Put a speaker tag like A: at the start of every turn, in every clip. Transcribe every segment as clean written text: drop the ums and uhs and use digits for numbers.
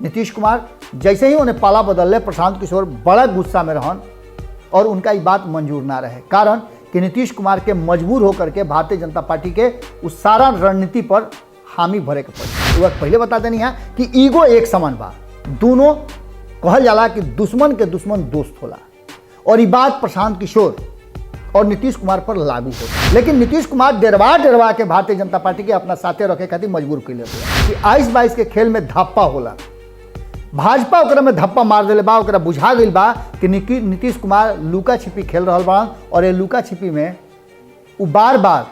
A: नीतीश कुमार जैसे ही उन्हें पाला बदल ले, प्रशांत किशोर बड़ा गुस्सा में रहन और उनका ये बात मंजूर ना रहे। कारण कि नीतीश कुमार के मजबूर होकर के भारतीय जनता पार्टी के उस सारा रणनीति पर हामी भरे के पड़ी। वह पहले बता देनी है कि ईगो एक समान बा, दोनों कहल जाला कि दुश्मन के दुश्मन दोस्त होला, और ये बात प्रशांत किशोर और नीतीश कुमार पर लागू हो। लेकिन नीतीश कुमार डरवा के भारतीय जनता पार्टी के अपना साथे रखे खातिर मजबूर कैले कि 22-22 के खेल में धप्पा होला। भाजपा ओकरा में धप्पा मार दिले बा, ओकरा बुझा गई बा कि नीतीश कुमार लुका छिपी खेल रहा बा, और ये लुका छिपी में वो बार बार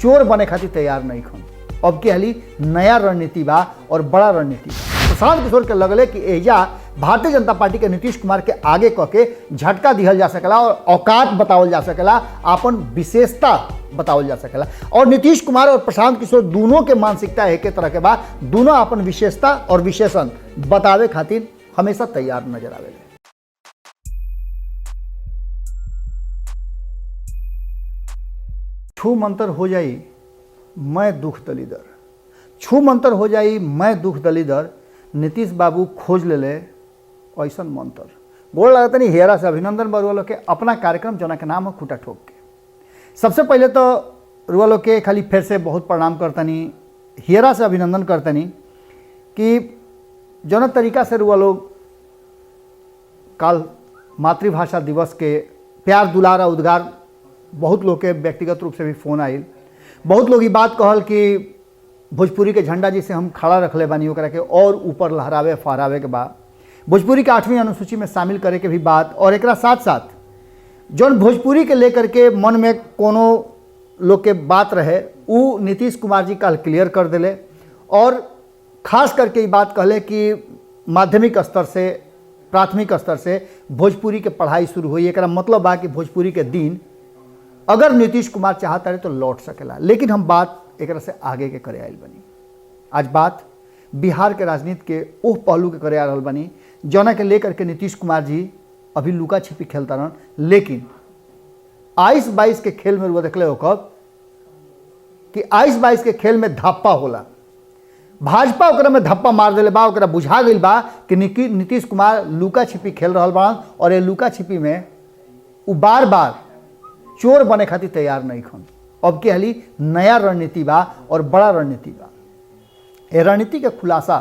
A: चोर बने खातिर तैयार नहीं खन। अब के हाली नया रणनीति बा और बड़ा रणनीति बा। प्रशांत किशोर के लगले कि एजा भारतीय जनता पार्टी के नीतीश कुमार के आगे कह के झटका दिहल जा सकेला और औकात बतावल जा सकेला, आपन विशेषता बतावल जा सकेला। और नीतीश कुमार और प्रशांत किशोर दोनों के मानसिकता एक तरह के बाद दोनों अपन विशेषता और विशेषण बतावे खातिर हमेशा तैयार नजर आवे। छू मंतर हो जाई मैं दुख दलीदर, छू मंतर हो जाई मैं दुख दलीदर, नीतीश बाबू खोज ले ऐसा मंत्र। गोड़ लगता नहीं हेरा से अभिनंदन बरुआ के अपना कार्यक्रम जना के नाम है खूटा ठोक के। सबसे पहले तो रुआ लोग के खाली फिर से बहुत प्रणाम करतनी, हेरा से अभिनंदन करतनी कि जौन तरीका से रुआ लोग कल मातृभाषा दिवस के प्यार दुलार उद्गार, बहुत लोग के व्यक्तिगत रूप से भी फोन आयल, बहुत लोग ये बात कहल कि भोजपुरी के झंडा जिसे हम खड़ा रखले बानी ओकरा के और ऊपर लहरावे फहरावे के बाद भोजपुरी के 8वीं अनुसूची में शामिल करे के भी बात, और एक साथ साथ जौन भोजपुरी के लेकर के मन में कोनो लोग के बात रहे वो नीतीश कुमार जी कल क्लियर कर दिले, और खास करके ये बात कहले कि माध्यमिक स्तर से प्राथमिक स्तर से भोजपुरी के पढ़ाई शुरू हुई। एक मतलब बा कि भोजपुरी के दिन अगर नीतीश कुमार चाहता रहे तो लौट सकेला। लेकिन हम बात एक से आगे के करे आयल बनी। आज बात बिहार के राजनीति के ओह पहलू के करे आ रहल बनी जौना के लेकर के नीतीश कुमार जी अभी लुका छिपी खेलता रहन। लेकिन 22-22 के खेल में वो देखले हो कब कि 22-22 के खेल में धप्पा होला। भाजपा ओकरा में धप्पा मार दिले बा, ओकरा बुझा गई बा कि नीतीश कुमार लुका छिपी खेल रहा बा, और ये लुका छिपी में वो बार बार चोर बने खातिर तैयार नहीं खन। अब के हाली नया रणनीति बा और बड़ा रणनीति बा। ये रणनीति के खुलासा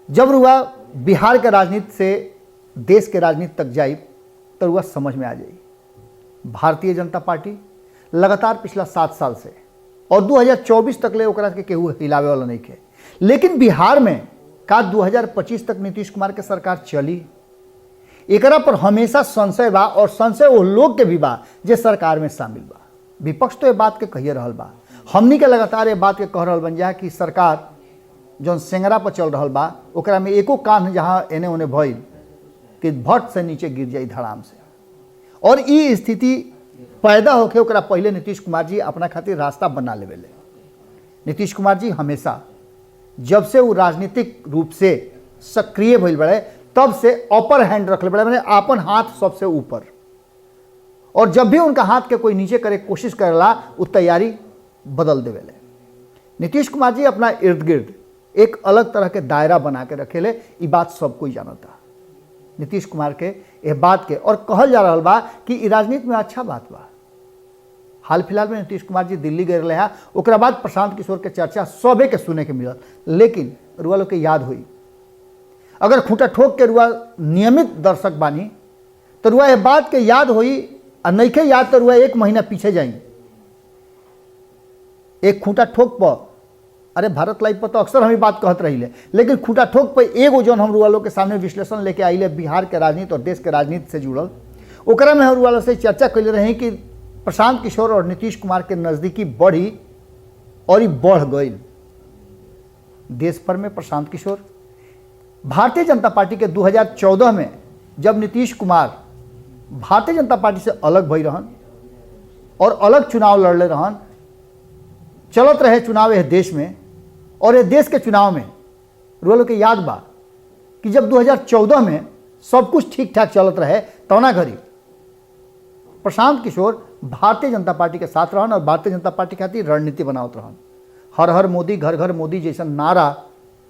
A: जब रुआ बिहार के राजनीति से देश के राजनीति तक जाई तो रुआ समझ में आ जाई। भारतीय जनता पार्टी लगातार पिछला 7 साल से और 2024 तक ले ओकरा के केहू हिलावे वाला नहीं के। लेकिन बिहार में का 2025 तक नीतीश कुमार के सरकार चली, एकरा पर हमेशा संशय बा, और संशय वो लोग के भी बा जे सरकार में शामिल बा। विपक्ष तो ये बात के कहिए रहल बा, हमनी के लगातार ये बात के कह रहल बन जा कि सरकार जौन सेंगरा पर चल रहल बा ओकरा में एको कान जहाँ एने ओने भइल कि भट से नीचे गिर जाई धड़ाम से। और ई स्थिति पैदा होके ओकरा पहले नीतीश कुमार जी अपना खातिर रास्ता बना लेवेले। नीतीश कुमार जी हमेशा जब से वो राजनीतिक रूप से सक्रिय भइल बड़े तब से अपर हैंड रखले बड़े, मैंने अपन हाथ सबसे ऊपर, और जब भी उनका हाथ के कोई नीचे करे कोशिश करेला वो तैयारी बदल देवेले। नीतीश कुमार जी अपना इर्द गिर्द एक अलग तरह के दायरा बना के रखेले, ये बात सब कोई जानता नीतीश कुमार के ये बात के, और कहल जा रहा बा कि राजनीति में अच्छा बात बा। हाल फिलहाल में नीतीश कुमार जी दिल्ली गए रहे, ओकरा बाद प्रशांत किशोर के चर्चा सबे के सुने के मिलत। लेकिन रुआ लोग के याद हुई, अगर खूंटा ठोक के रुआ नियमित दर्शक बानी तो रुआ ये बात के याद हुई, और नइखे याद तो रुआ 1 महीना पीछे जाई। एक खूंटा ठोक पर, अरे भारत लाइव पर तो अक्सर हम बात कहत रही, लेकिन खूंटा ठोक पर एगो जौन हम रुआ लोग के सामने विश्लेषण लेके आइले बिहार के राजनीति और देश के राजनीति से जुड़ल, ओकरा में हम रुआ लोग से चर्चा कैले रही कि प्रशांत किशोर और नीतीश कुमार के नज़दीकी बढ़ी और ये बढ़ गई। देश भर में प्रशांत किशोर भारतीय जनता पार्टी के 2014 में जब नीतीश कुमार भारतीय जनता पार्टी से अलग भई रहन और अलग चुनाव लड़ले रहन, चलत रहे चुनाव यह देश में, और ये देश के चुनाव में रुआ लोग के याद बा कि जब 2014 में सब कुछ ठीक ठाक चलत रहे तौना घड़ी प्रशांत किशोर भारतीय जनता पार्टी के साथ रहन और भारतीय जनता पार्टी खातिर रणनीति बनावत रहन। हर हर मोदी घर घर मोदी जैसा नारा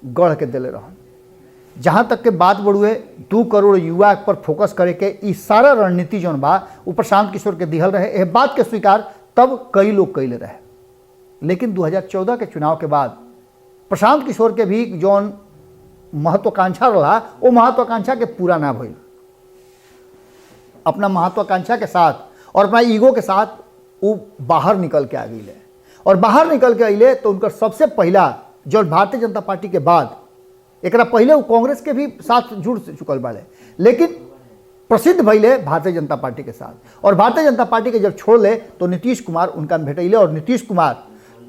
A: गढ़ के दिले रहन। जहाँ तक के बात बढ़ुए 2 करोड़ युवा पर फोकस करे के ई सारा रणनीति जौन बा वो प्रशांत किशोर के दिहल रहे। यह बात के स्वीकार तब कई लोग कैले रहे, लेकिन 2014 के चुनाव के बाद प्रशांत किशोर के भी जौन महत्वाकांक्षा रहा वो महत्वाकांक्षा के पूरा ना भइल। अपना महत्वाकांक्षा के साथ और अपना ईगो के साथ वो बाहर निकल के आ गई है। और बाहर निकल के अले तो उनका सबसे पहला जो भारतीय जनता पार्टी के बाद एक पहले वो कांग्रेस के भी साथ जुड़ चुकल बाड़े, लेकिन प्रसिद्ध भैले भारतीय जनता पार्टी के साथ। और भारतीय जनता पार्टी के जब छोड़ ले तो नीतीश कुमार उनका भेटैले और नीतीश कुमार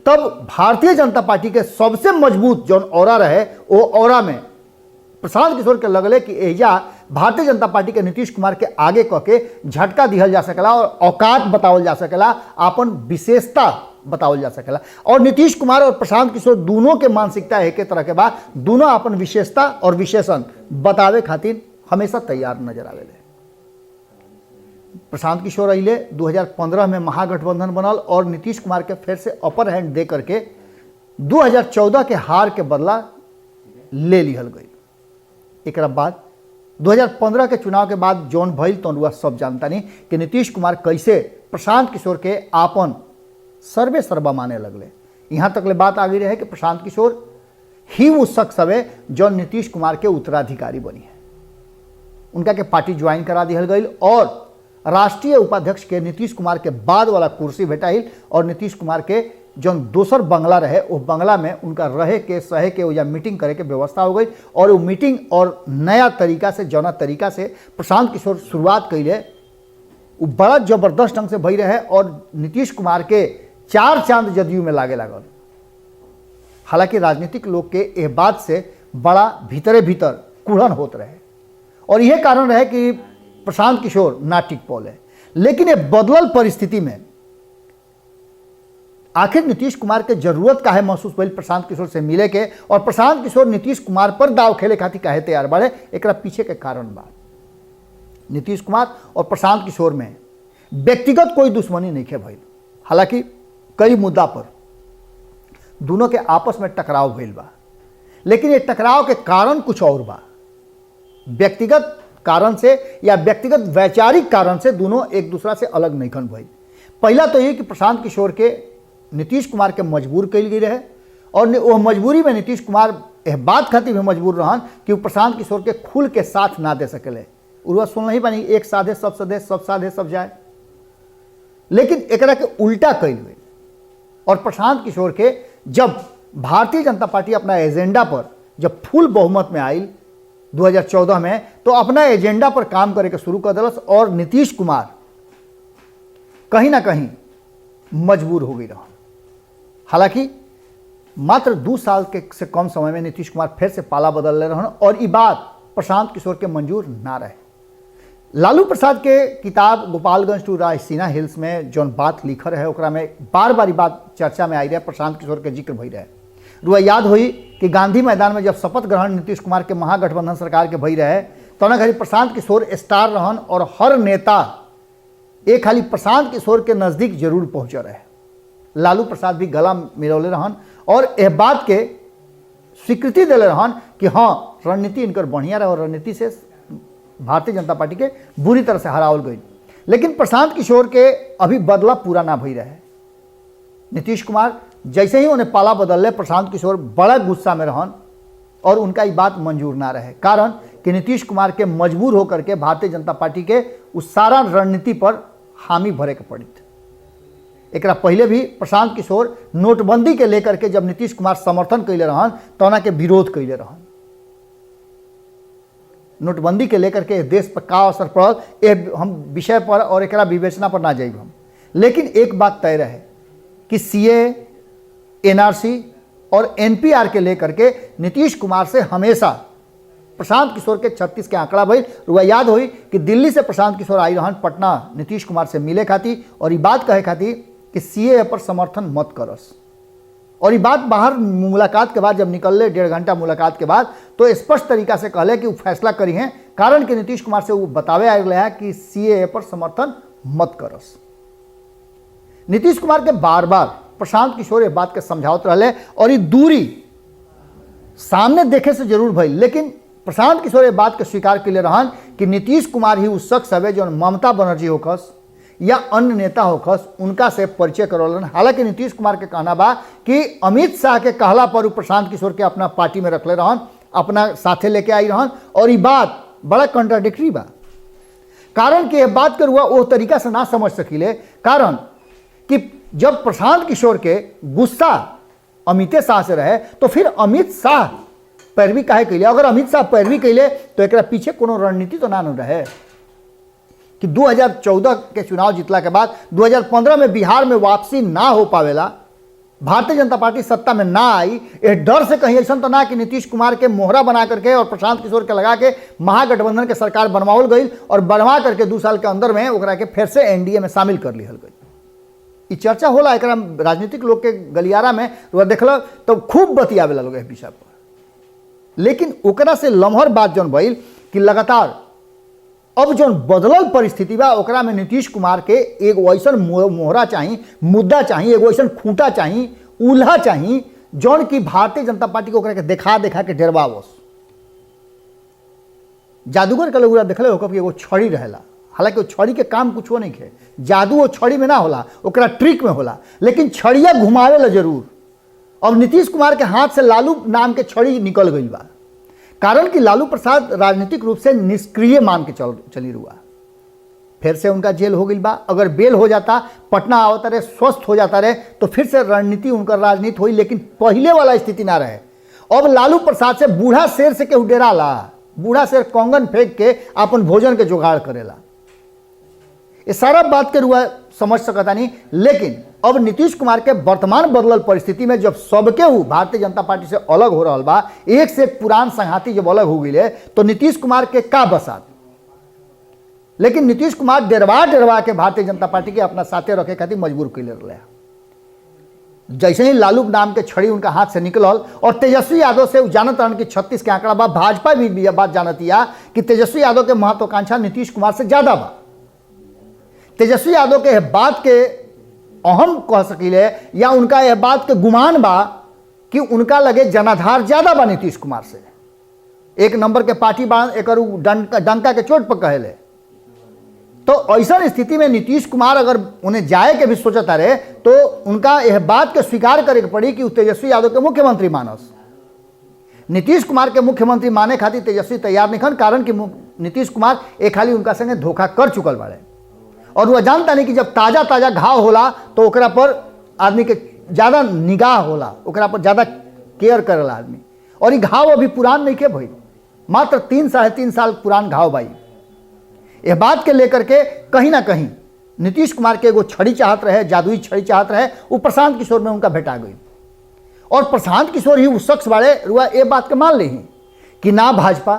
A: तब भारतीय जनता पार्टी के सबसे मजबूत जौन औरा रहे वो औरा में प्रशांत किशोर के लगले कि एजा भारतीय जनता पार्टी के नीतीश कुमार के आगे कह के झटका दिहल जा सकेला और औकात बतावल जा सकेला, अपन विशेषता बतावल जा सकेला। और नीतीश कुमार और प्रशांत किशोर दोनों के मानसिकता एक तरह के बाद दोनों अपन विशेषता और विशेषण बतावे खातिर हमेशा तैयार नजर आवेले। प्रशांत किशोर अइले 2015 में महागठबंधन बनल और नीतीश कुमार के फिर से अपर हैंड दे करके 2014 के हार के बदला ले लिहल गई। एक बाद 2015 के चुनाव के बाद जौन भइल तो वह सब जानता नहीं कि नीतीश कुमार कैसे प्रशांत किशोर के आपन सर्वे सर्वा माने लगले। यहाँ तक ले बात आ गई रहे कि प्रशांत किशोर ही वो शख्स हवे जो नीतीश कुमार के उत्तराधिकारी बनी है। उनका के पार्टी ज्वाइन करा दिहल गई और राष्ट्रीय उपाध्यक्ष के नीतीश कुमार के बाद वाला कुर्सी भेटाइल और नीतीश कुमार के जो दोसर बंगला रहे वो बंगला में उनका रहे के सहे के या मीटिंग करे के व्यवस्था हो गई। और वो मीटिंग और नया तरीका से जौना तरीका से प्रशांत किशोर शुरुआत कैले वो बड़ा जबरदस्त ढंग से भई रहे और नीतीश कुमार के 4 चांद जदयू में लागे लागल। हालांकि राजनीतिक लोग के यह बात से बड़ा भीतरे भीतर कुढ़न होत रहे और यह कारण रहे कि प्रशांत किशोर ना टिक पौले। लेकिन ये बदलल परिस्थिति में आखिर नीतीश कुमार के जरूरत काहे महसूस भइल प्रशांत किशोर से मिले के और प्रशांत किशोर नीतीश कुमार पर दाव खेले खातिर काहे तैयार बाड़े, एकरा पीछे के कारण बा नीतीश कुमार और प्रशांत किशोर में व्यक्तिगत कोई दुश्मनी नहीं है भइल। हालांकि कई मुद्दा पर दोनों के आपस में टकराव भइल बा, लेकिन ये टकराव के कारण कुछ और बा। व्यक्तिगत कारण से या व्यक्तिगत वैचारिक कारण से दोनों एक दूसरा से अलग नहीं खन भइल। पहला तो ये कि प्रशांत किशोर के नीतीश कुमार के मजबूर कल गई रहे और वो मजबूरी में नीतीश कुमार यह बात खातिर भी मजबूर रहन कि वो प्रशांत किशोर के खुल के साथ ना दे सकेले। उर्वा सुन नहीं पानी एक साधे सब सदे सब साधे सब जाए, लेकिन एकरा के उल्टा कल हुए और प्रशांत किशोर के जब भारतीय जनता पार्टी अपना एजेंडा पर जब फुल बहुमत में आई 2014 में तो अपना एजेंडा पर काम करे के शुरू कर दिलस और नीतीश कुमार कहीं ना कहीं मजबूर हो गई रहा। हालांकि मात्र 2 साल के से कम समय में नीतीश कुमार फिर से पाला बदल ले रहन और ये बात प्रशांत किशोर के मंजूर ना रहे। लालू प्रसाद के किताब गोपालगंज टू रायसीना हिल्स में जौन बात लिखल है ओकरा में बार बार बात चर्चा में आई रहे, प्रशांत किशोर के जिक्र भई रहे। रुआ याद हुई कि गांधी मैदान में जब शपथ ग्रहण नीतीश कुमार के महागठबंधन सरकार के भई रहे तो घड़ी प्रशांत किशोर स्टार रहन और हर नेता एक खाली प्रशांत किशोर के नज़दीक जरूर पहुँचे रहे। लालू प्रसाद भी गला मिलौले रहन और यह बात के स्वीकृति दिले रहन कि हाँ रणनीति इनकर बढ़िया रहे और रणनीति से भारतीय जनता पार्टी के बुरी तरह से हरावल गई। लेकिन प्रशांत किशोर के अभी बदला पूरा ना भई रहे। नीतीश कुमार जैसे ही उन्हें पाला बदल प्रशांत किशोर बड़ा गुस्सा में रहन और उनका ये बात मंजूर ना रहे, कारण कि नीतीश कुमार के मजबूर होकर के भारतीय जनता पार्टी के उस सारा रणनीति पर हामी भरे के पड़ी। एक पहले भी प्रशांत किशोर नोटबंदी के लेकर के जब नीतीश कुमार समर्थन कैले रहन तो उनके विरोध कैले रहन। नोटबंदी के लेकर के देश पर का असर पड़ल ये हम विषय पर और एक विवेचना पर ना जाइब हम, लेकिन एक बात तय रहे कि सीए, एनआरसी और एनपीआर के लेकर के नीतीश कुमार से हमेशा प्रशांत किशोर के 36 के आंकड़ा भई। रुआ याद हुई कि दिल्ली से प्रशांत किशोर आई रहन पटना नीतीश कुमार से मिले खातिर और ये बात कहे खातिर कि सीए पर समर्थन मत करस। और ये बात बाहर मुलाकात के बाद जब निकलले 1.5 घंटा मुलाकात के बाद तो स्पष्ट तरीका से कहले कि वो फैसला करी हैं, कारण कि नीतीश कुमार से वो बतावे आए है कि सीए पर समर्थन मत करस। नीतीश कुमार के बार बार प्रशांत किशोर ये बात के समझावत रहे और ये दूरी सामने देखे से जरूर भई, लेकिन प्रशांत किशोर ये बात के स्वीकार के लिए रहन कि नीतीश कुमार ही उस शख्स हवे जो ममता बनर्जी होखस या अन्य नेता होखस उनका से परिचय करौलन। हालांकि नीतीश कुमार के कहना बा कि अमित शाह के कहला पर प्रशांत किशोर के अपना पार्टी में रखले रहन, अपना साथे लेके आई रहन, और ये बात बड़ा कंट्राडिक्टरी बा। कारण कि यह बात के रुआ वो तरीका से ना समझ सकीले, कारण कि जब प्रशांत किशोर के गुस्सा अमित शाह से रहे तो फिर अमित शाह पैरवी काहे कैले? अगर अमित शाह पैरवी कैले तो एक पीछे कोनो रणनीति तो ना रहे कि 2014 के चुनाव जीतला के बाद 2015 में बिहार में वापसी ना हो पावेला, भारतीय जनता पार्टी सत्ता में ना आई, इस डर से कहीं ऐसा तो ना कि नीतीश कुमार के मोहरा बना करके और प्रशांत किशोर के लगा के महागठबंधन के सरकार बनवाओल गई और बनवा करके 2 साल के अंदर में ओकरा के फिर से एनडीए में शामिल कर लिहल गई। ये चर्चा होला एक राजनीतिक लोग के गलियारा में देखल तो खूब बतियावेला लोग इस विषय पर। लेकिन ओकरा से लम्हर बात जौन भइल कि लगातार अब जौन बदलल परिस्थिति बा ओकरा में नीतीश कुमार के एगो ऐसन मोहरा चाहिए, मुद्दा चाहिए, एगो ऐसन खूंटा चाहिए, उल्हा चाहिए जौन की भारतीय जनता पार्टी को ओकरा के देखा देखा के डरवावस। जादूगर के लोग देखले होकर कि एगो छड़ी रहेला, हालांकि वो छड़ी के काम कुछ नहीं है, जादू वो छड़ी में ना होला, ओकरा ट्रिक में होला, लेकिन छड़िया घुमावे ला जरूर। अब नीतीश कुमार के हाथ से लालू नाम के छड़ी निकल गई बा, कारण कि लालू प्रसाद राजनीतिक रूप से निष्क्रिय मान के चली रुआ। फिर से उनका जेल हो गई बा, अगर बेल हो जाता, पटना आवता रहे, स्वस्थ हो जाता रहे तो फिर से रणनीति उनका राजनीति हुई, लेकिन पहले वाला स्थिति ना रहे। अब लालू प्रसाद से बूढ़ा शेर से केहू डेरा ला, बूढ़ा शेर कंगन फेंक के अपन भोजन के जुगाड़ करेला। ये सारा बात के रुआ समझ सकता नहीं, लेकिन अब नीतीश कुमार के वर्तमान बदलल परिस्थिति में जब सबके हु भारतीय जनता पार्टी से अलग हो रहा बा, एक से एक पुरान संघाती जब अलग हो गई तो नीतीश कुमार के का बसात। लेकिन नीतीश कुमार डरवा के भारतीय जनता पार्टी के अपना साथे रखे खातिर मजबूर कैले रहे। जैसे ही लालू नाम के छड़ी उनका हाथ से निकलल और तेजस्वी यादव से जानत रहन कि 36 के आंकड़ा बा, भाजपा भी बात जानतिया कि तेजस्वी यादव के महत्वाकांक्षा नीतीश कुमार से ज्यादा बा। तेजस्वी यादव के बात के अहम कह सकीले या उनका यह बात के गुमान बा कि उनका लगे जनाधार ज्यादा बा नीतीश कुमार से। 1 नंबर के पार्टी बा, एक डंका के चोट पर कहेले। तो ऐसा स्थिति में नीतीश कुमार अगर उन्हें जाए के भी सोचता रहे तो उनका यह बात के स्वीकार करे पड़ी कि तेजस्वी यादव के मुख्यमंत्री मानस। नीतीश कुमार के मुख्यमंत्री माने खातिर तेजस्वी तैयार नहीं खन, कारण कि नीतीश कुमार एक हाली उनका संगे धोखा कर चुकल बाड़े और वह जानता नहीं कि जब ताजा ताजा घाव होला तो ओकरा पर आदमी के ज्यादा निगाह होला, ओकरा पर ज्यादा केयर करेला आदमी। और ये घाव अभी पुरान नहीं के भाई, मात्र 3-3.5 साल पुरान घाव भाई। यह बात के लेकर के कहीं ना कहीं नीतीश कुमार के एगो छड़ी चाहत रहे, जादुई छड़ी चाहत रहे, वो प्रशांत किशोर में उनका भेटा गई। और प्रशांत किशोर ही उस शख्स बाड़े रुआ ये बात के मान ली कि ना भाजपा,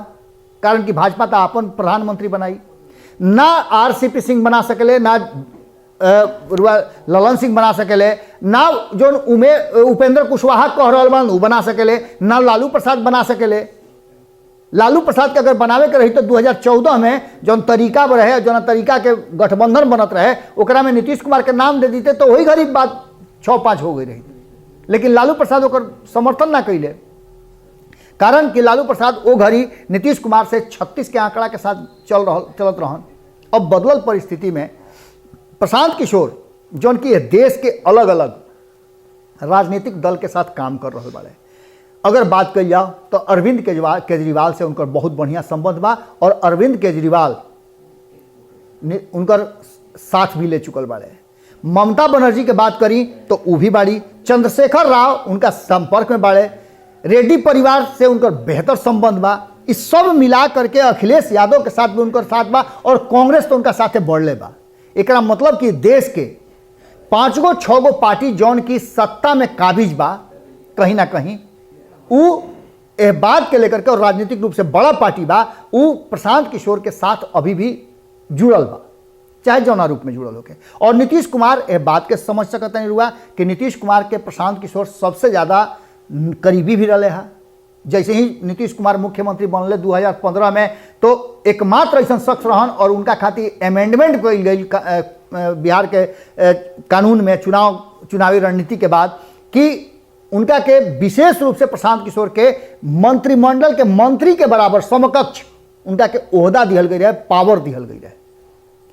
A: कारण कि भाजपा तो अपन प्रधानमंत्री बनाई, ना आरसीपी सिंह बना सकेले, ना ललन सिंह बना सकेले, ना जो उपेंद्र कुशवाहा कह रहा बन वो बना सकेले, ना लालू प्रसाद बना सकेले। लालू प्रसाद के अगर बनावे के रही तो 2014 में जौन तरीका रहे, जौन तरीका के गठबंधन बनत रहे, ओकरा में नीतीश कुमार के नाम दे देते तो वही गरीब बात 6-5 हो गई रही। लेकिन लालू प्रसाद ओकर समर्थन ना कैले, कारण कि लालू प्रसाद वो घड़ी नीतीश कुमार से 36 के आंकड़ा के साथ चलत रहन। अब बदलल परिस्थिति में प्रशांत किशोर जौन कि देश के अलग अलग राजनीतिक दल के साथ काम कर रहे बाड़े। अगर बात कही जाओ तो अरविंद केजरीवाल से उनकर बहुत बढ़िया संबंध बा और अरविंद केजरीवाल उनकर साथ भी ले चुकल बाड़े। ममता बनर्जी के बात करी तो वो भी बाड़ी, चंद्रशेखर राव उनका संपर्क में बाड़े, रेड्डी परिवार से उनकर बेहतर संबंध बा। इस सब मिला करके अखिलेश यादव के साथ भी उनकर साथ बा और कांग्रेस तो उनका साथे बढ़ले बा। एकरा मतलब कि देश के 5-6 पार्टी जौन की सत्ता में काबिज बा, कहीं ना कहीं वो एह बात के लेकर के और राजनीतिक रूप से बड़ा पार्टी बा, वो प्रशांत किशोर के साथ अभी भी जुड़ल बा, चाहे जौना रूप में जुड़ल होके। और नीतीश कुमार एह बात के समझ सकता नहीं हुआ कि नीतीश कुमार के प्रशांत किशोर सबसे ज़्यादा करीबी भी रहे हैं। जैसे ही नीतीश कुमार मुख्यमंत्री बनले 2015 में तो एकमात्र ऐसा शख्स रहन और उनका खातिर अमेंडमेंट कल गई बिहार के कानून में चुनावी रणनीति के बाद कि उनका के विशेष रूप से प्रशांत किशोर के मंत्रिमंडल के मंत्री के बराबर समकक्ष उनका के ओहदा दिहल गई रहे, पावर दिहल गई रहे।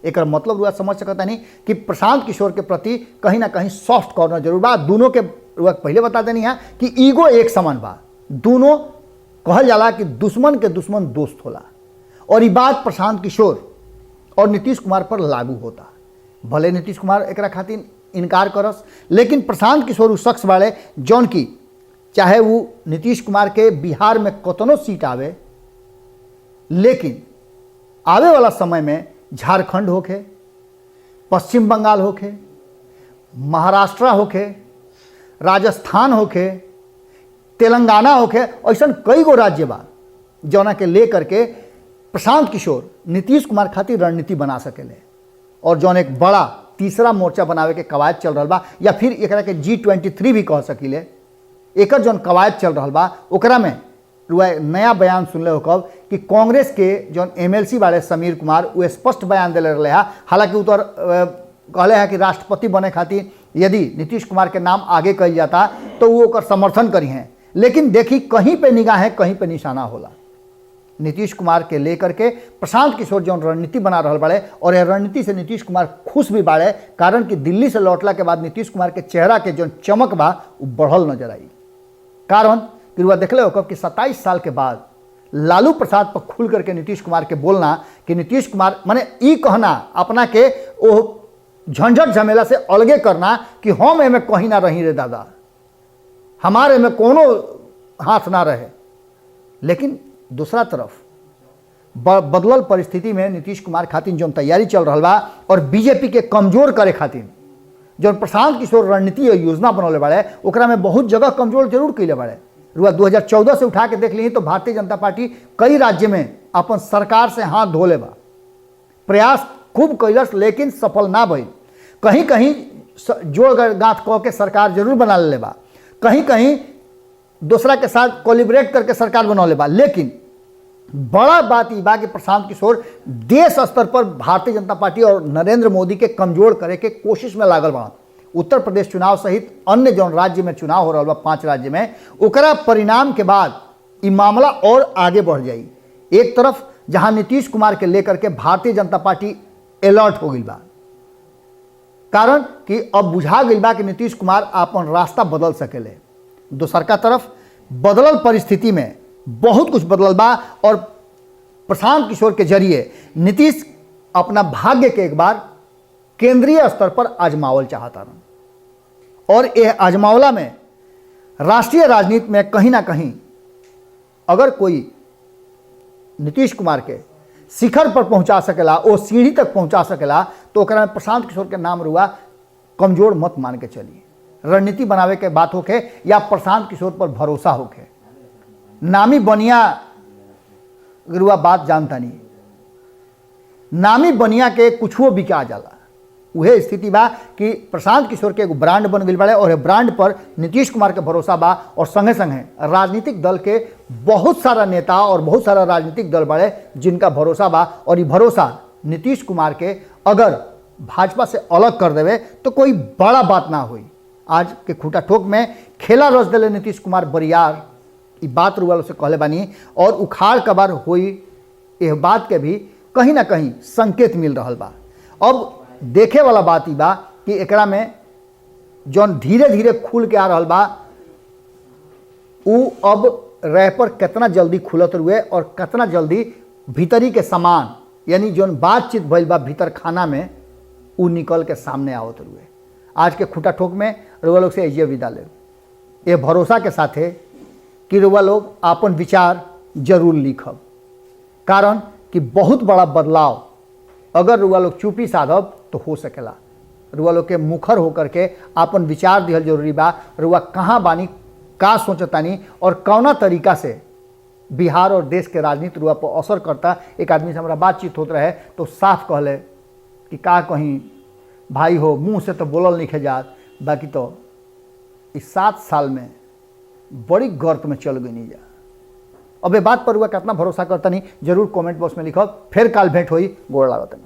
A: एक मतलब रुआ समझ सकता नहीं कि प्रशांत किशोर के प्रति कहीं ना कहीं सॉफ्ट कॉर्नर जरूर बा। दोनों के रुआ पहले बता देनी है कि ईगो एक समान बा। दोनों कहल जाला कि दुश्मन के दुश्मन दोस्त होला, और ये बात प्रशांत किशोर और नीतीश कुमार पर लागू होता। भले नीतीश कुमार एकरा खातिर इनकार करस, लेकिन प्रशांत किशोर उस शख्स वाले जौन की चाहे वो नीतीश कुमार के बिहार में कतनो सीट आवे, लेकिन आवे वाला समय में झारखंड होके, पश्चिम बंगाल होके, महाराष्ट्र होके, राजस्थान होके, तेलंगाना होके, ऐसा कई गो राज्य बा जौना के लेकर के प्रशांत किशोर नीतीश कुमार खातिर रणनीति बना सकेले। और जौन एक बड़ा तीसरा मोर्चा बनावे के कवायद चल रहा बा, या फिर एकरा के G23 भी कह सकीले, एकर जौन कवायद चल रहा बा ओकरा में रुआ नया बयान सुनले हो कब कि कांग्रेस के जौन MLC वाले समीर कुमार वो स्पष्ट बयान दिले रहे है। हालांकि वो तो कहले है कि राष्ट्रपति बने खातिर यदि नीतीश कुमार के नाम आगे कही जाता तो वो ओकर समर्थन करी हैं, लेकिन देखी कहीं पे निगाह है, कहीं पे निशाना होला। नीतीश कुमार के लेकर के प्रशांत किशोर जौन रणनीति बना रहा बाड़े, और यह रणनीति से नीतीश कुमार खुश भी बाड़े, कारण कि दिल्ली से लौटला के बाद नीतीश कुमार के चेहरा के जौन चमक बा वो बढ़ल नजर आई। कारण कि वह देखले हो कब कि 27 साल के बाद लालू प्रसाद पर खुल करके नीतीश कुमार के बोलना कि नीतीश कुमार माने ई कहना अपना के ओ झंझट झमेला से अलगे करना कि हम एमे कहीं ना रही रे दादा, हमारे में कोनो हाथ ना रहे। लेकिन दूसरा तरफ बदलल परिस्थिति में नीतीश कुमार खातिर जो तैयारी चल रहा बा और बीजेपी के कमजोर करे खातिर जो प्रशांत किशोर रणनीति और योजना बनौले बाड़े, ओकरा में बहुत जगह कमजोर जरूर कैले बाड़े। रुआ 2014 से उठा के देख ली तो भारतीय जनता पार्टी कई राज्य में अपन सरकार से हाथ धोले बा, प्रयास खूब कैलस, लेकिन सफल ना भइल। कहीं कहीं जोड़ गांठ कह के सरकार जरूर बना ले बा, कहीं कहीं दूसरा के साथ कोलिब्रेट करके सरकार बनौले बा। लेकिन बड़ा बात यह बा कि प्रशांत किशोर देश स्तर पर भारतीय जनता पार्टी और नरेंद्र मोदी के कमजोर करे के कोशिश में लागल बा। उत्तर प्रदेश चुनाव सहित अन्य जौन राज्य में चुनाव हो रहा बा 5 राज्य में, ओकरा परिणाम के बाद ये मामला और आगे बढ़ जाई। एक तरफ जहां नीतीश कुमार के लेकर के भारतीय जनता पार्टी अलर्ट हो गई बा, कारण कि अब बुझा गई बा कि नीतीश कुमार अपन रास्ता बदल सकेले। दूसर का तरफ बदलल परिस्थिति में बहुत कुछ बदलल बा, और प्रशांत किशोर के जरिए नीतीश अपना भाग्य के एक बार केंद्रीय स्तर पर आजमावल चाहता रहा, और यह आजमावला में राष्ट्रीय राजनीति में कहीं ना कहीं अगर कोई नीतीश कुमार के शिखर पर पहुंचा सकेला, वो सीढ़ी तक पहुंचा सकेला, तो ओकरा में प्रशांत किशोर के नाम रुआ कमजोर मत मान के चलिए। रणनीति बनावे के बात होके या प्रशांत किशोर पर भरोसा होके, नामी बनिया रुआ बात जानता नहीं, नामी बनिया के कुछो बिका जाला। वह स्थिति बा कि प्रशांत किशोर के एगो ब्रांड बन गई बाड़े, और ब्रांड पर नीतीश कुमार के भरोसा बा, और संगे संगे राजनीतिक दल के बहुत सारा नेता और बहुत सारा राजनीतिक दल बाड़े जिनका भरोसा बा, और ये भरोसा नीतीश कुमार के अगर भाजपा से अलग कर देवे तो कोई बड़ा बात ना हुई। आज के खूटा ठोक में खेला रस दिले नीतीश कुमार बरियार, ये बात रुआ से कहले बानी, और उखाड़ कबार हुई यह बात के भी कहीं ना कहीं संकेत मिल रहा बा। अब देखे वाला बात ही बा कि एकरा में जौन धीरे धीरे खुल के आ रहा बा, उ अब रैपर कितना जल्दी खुलत रुए और कितना जल्दी भीतरी के सामान यानी जौन बातचीत भइल बा भीतर खाना में, उ निकल के सामने आवत रुए। आज के खूटा ठोक में रुआ लोग से एजिए विदा ले, ये भरोसा के साथे कि रुआ लोग आपन विचार जरूर लिखब, कारण कि बहुत बड़ा बदलाव अगर रुआ लोग चुप्पी साधब तो हो सकेला। रुआ लोग के मुखर होकर के आपन विचार दिहल जरूरी बा, रुआ कहाँ बानी, का सोचतानी, और कौना तरीका से बिहार और देश के राजनीति रुआ पर असर करता। एक आदमी से हमारा बातचीत होत रहे तो साफ कहले कि का कहीं भाई हो, मुंह से तो बोलल नहीं जात, बाकी तो इस 7 साल में बड़ी गर्त में चल गई नहीं जा। अब ये बात पर हुआ कितना भरोसा करता नहीं, जरूर कमेंट बॉक्स में लिखो। फिर काल भेंट हुई, गोड़ लागत नहीं।